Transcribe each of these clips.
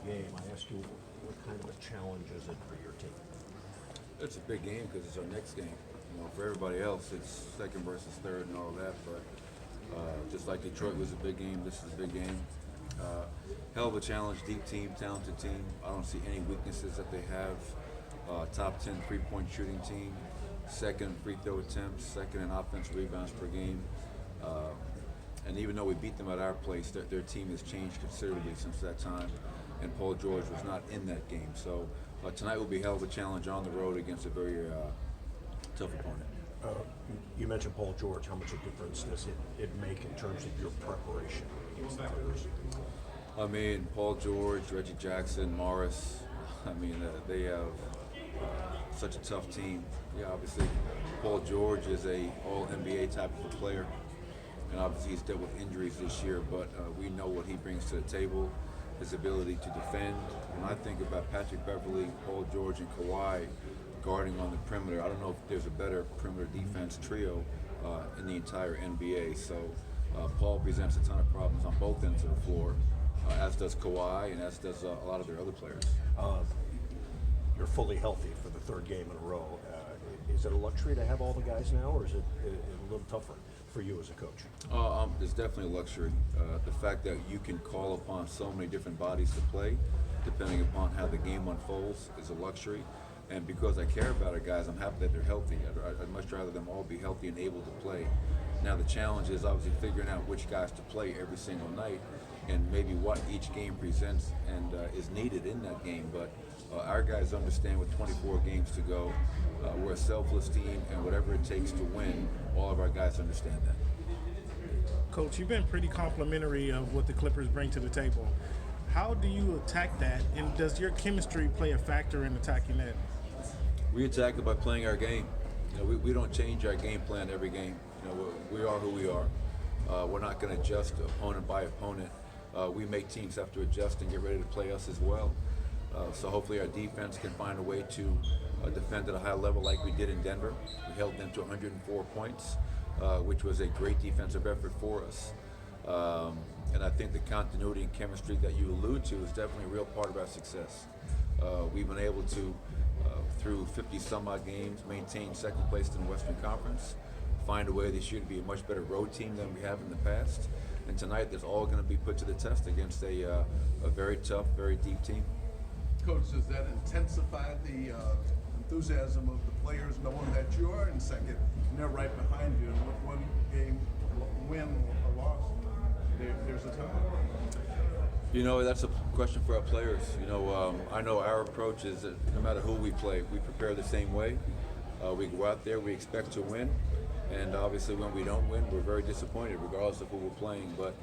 game. I ask you, what kind of a challenge is it for your team? It's a big game because it's our next game. For everybody else, it's second versus third and all that. But just like Detroit was a big game, this is a big game. Hell of a challenge, deep team, talented team. I don't see any weaknesses that they have. Top 10 3-point shooting team, second free throw attempts, second in offensive rebounds per game. And even though we beat them at our place, their team has changed considerably since that time. And Paul George was not in that game. So tonight will be a hell of a challenge on the road against a very tough opponent. You mentioned Paul George. How much a difference does it make in terms of your preparation against the Clippers? I mean, Paul George, Reggie Jackson, Morris. I mean, they have such a tough team. Yeah, obviously, Paul George is a All-NBA type of a player, and obviously he's dealt with injuries this year. But we know what he brings to the table, his ability to defend. When I think about Patrick Beverley, Paul George, and Kawhi guarding on the perimeter, I don't know if there's a better perimeter defense trio in the entire NBA. So Paul presents a ton of problems on both ends of the floor, as does Kawhi, and as does a lot of their other players. You're fully healthy for the third game in a row. Is it a luxury to have all the guys now, or is it a little tougher for you as a coach? It's definitely a luxury. The fact that you can call upon so many different bodies to play, depending upon how the game unfolds, is a luxury. And because I care about our guys, I'm happy that they're healthy. I'd much rather them all be healthy and able to play. Now the challenge is obviously figuring out which guys to play every single night, and maybe what each game presents and is needed in that game. But our guys understand with 24 games to go, we're a selfless team, and whatever it takes to win, all of our guys understand that. Coach, you've been pretty complimentary of what the Clippers bring to the table. How do you attack that, and does your chemistry play a factor in attacking that? We attack it by playing our game. We don't change our game plan every game. We are who we are. We're not going to adjust opponent by opponent. We make teams have to adjust and get ready to play us as well. So hopefully our defense can find a way to defend at a high level like we did in Denver. We held them to 104 points, which was a great defensive effort for us. And I think the continuity and chemistry that you allude to is definitely a real part of our success. We've been able to, through 50 some odd games, maintain second place in the Western Conference, find a way this year to be a much better road team than we have in the past. And tonight, that's all going to be put to the test against a very tough, very deep team. Coach, does that intensify the enthusiasm of the players knowing that you are in second and they're right behind you, and with one game win or loss, there's a tie? That's a question for our players. I know our approach is that no matter who we play, we prepare the same way. We go out there, we expect to win, and obviously when we don't win, we're very disappointed regardless of who we're playing. But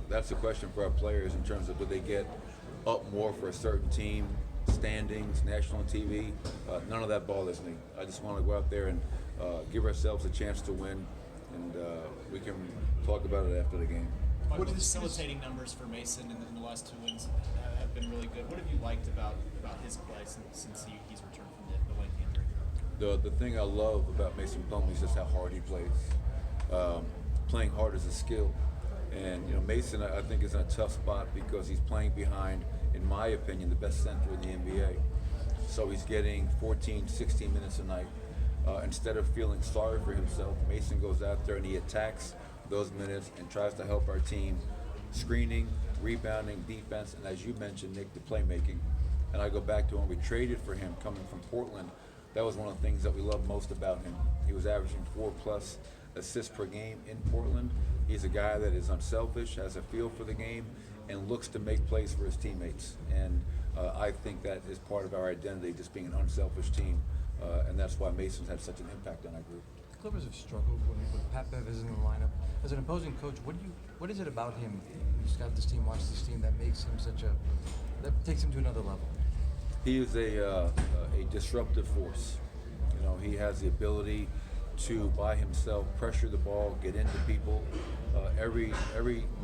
that's a question for our players in terms of do they get up more for a certain team, standings, national TV. None of that bothers me. I just want to go out there and give ourselves a chance to win, and we can talk about it after the game. The facilitating numbers for Mason in the last two wins have been really good. What have you liked about his play since he's returned from the leg injury? The thing I love about Mason Plumlee is just how hard he plays. Playing hard is a skill. And Mason, I think, is in a tough spot because he's playing behind, in my opinion, the best center in the NBA. So he's getting 14, 16 minutes a night. Instead of feeling sorry for himself, Mason goes out there and he attacks those minutes and tries to help our team screening, rebounding, defense, and as you mentioned, Nick, the playmaking. And I go back to when we traded for him coming from Portland. That was one of the things that we loved most about him. He was averaging 4+ assists per game in Portland. He's a guy that is unselfish, has a feel for the game, and looks to make plays for his teammates. And I think that is part of our identity, just being an unselfish team. And that's why Mason's had such an impact on our group. The Clippers have struggled when Pat Bev is in the lineup. As an opposing coach, what is it about him? He's got this team, watched this team, that makes him that takes him to another level. He is a disruptive force. He has the ability to, by himself, pressure the ball, get into people. Every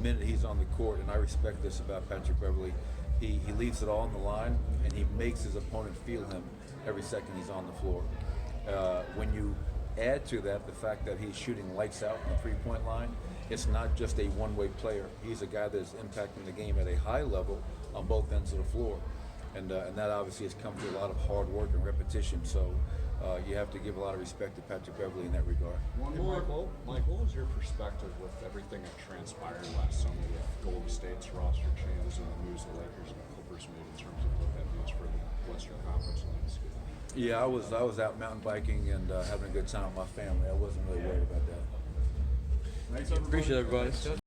minute he's on the court, and I respect this about Patrick Beverley, he leaves it all on the line, and he makes his opponent feel him every second he's on the floor. When you add to that the fact that he's shooting lights out on the three-point line, it's not just a one-way player. He's a guy that is impacting the game at a high level on both ends of the floor. And that obviously has come through a lot of hard work and repetition. So you have to give a lot of respect to Patrick Beverly in that regard. One more. Mike, what was your perspective with everything that transpired last summer with Golden State's roster changes and the moves the Lakers and the Clippers made in terms of what that means for the Western Conference landscape? Yeah, I was out mountain biking and having a good time with my family. I wasn't really worried about that. Thanks, everybody. Appreciate it, everybody.